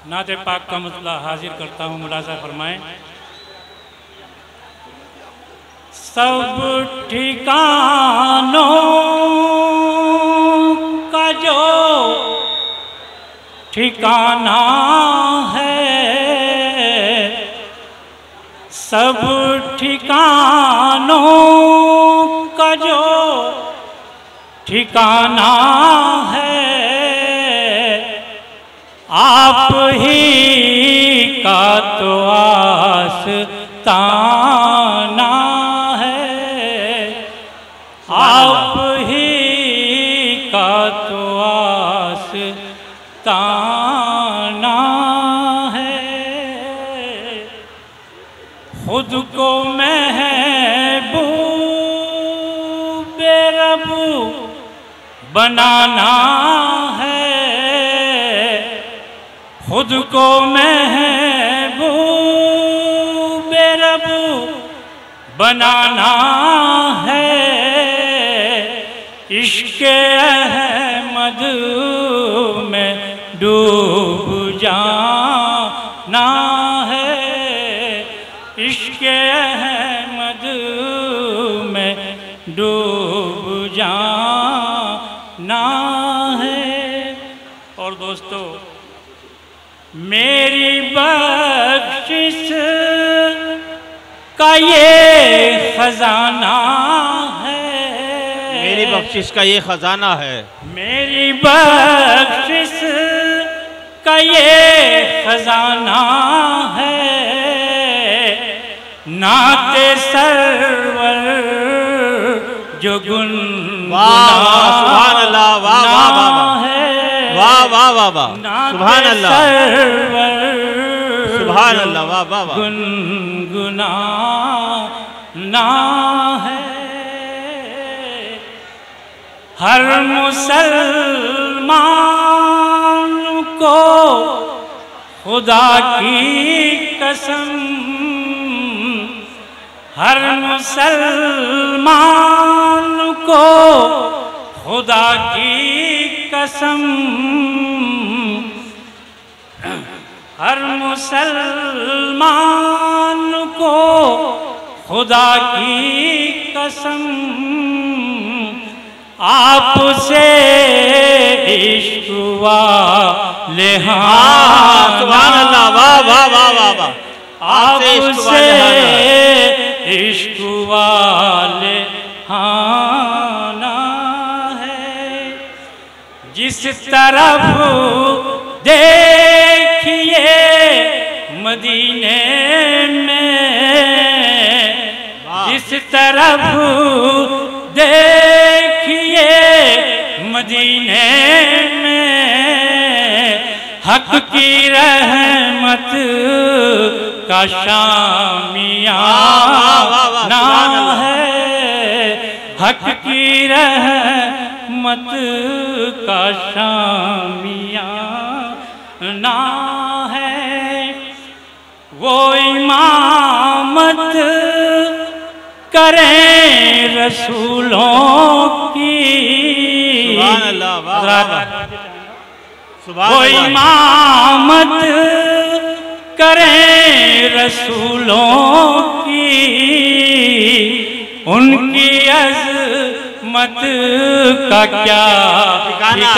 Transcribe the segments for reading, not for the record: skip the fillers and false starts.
नाते पाक का मसला हाजिर करता हूँ, मुलाजा फरमाएं। सब ठिकानों का जो ठिकाना है, सब ठिकानों का जो ठिकाना है, आप ही का तो आस्ताना है, आप ही का तो आस्ताना है। खुद को महबूबे रब बनाना है, खुद को महबूबे रब बनाना है। इश्क़े अहमद में डूब जाना है, इश्क़े अहमद में डूब जाना है। और दोस्तों, मेरी बख्शिश का ये खजाना है, मेरी बख्शिश का ये खजाना है, मेरी बख्शिश का ये खजाना है। नाते सरवर जो सुभान अल्लाह, वाह वाह वाह वाह वाह वाह वाह, सुभान अल्लाह, सुभान अल्लाह, वाह वाह वाह, गुनगुनाना है। हर मुसलमान को खुदा की कसम, हर मुसलमान को खुदा की कसम, हर मुसलमान को खुदा की कसम, आपसे इश्क़ वाले हाँ, सुभान अल्लाह, वाह वाह वाह वाह वाह, आपसे इश्क़ वाले हाना है। जिस तरफ देखिए मदीने में, जिस तरफ देखिए मदीने में, हक की रहमत का शामियाना है, हक की रहमत का शामियाना है। वो इमामत करें रसूलों की, सुभान अल्लाह, वाह वाह, वो इमामत करें रसूलों की, उनकी अज़मत का क्या ठिकाना,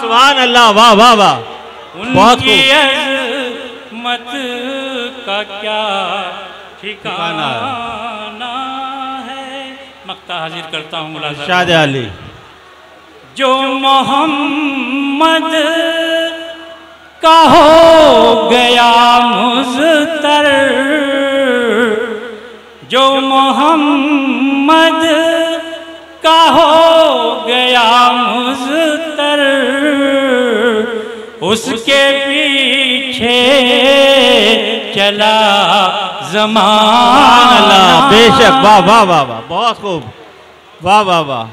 सुभान अल्लाह, वाह वाह वाह, उनकी अज़मत का क्या ठिकाना है। मक्ता हाजिर करता हूँ, मुलाज़ा इरशाद अली। जो मोहम्मद का हो गया मुज़्तर, जो मोहम्मद का हो गया मुज़्तर, उसके पीछे चला ज़माना। बेशक, वाह वाह वाह वाह, बहुत खूब, वाह वाह वाह।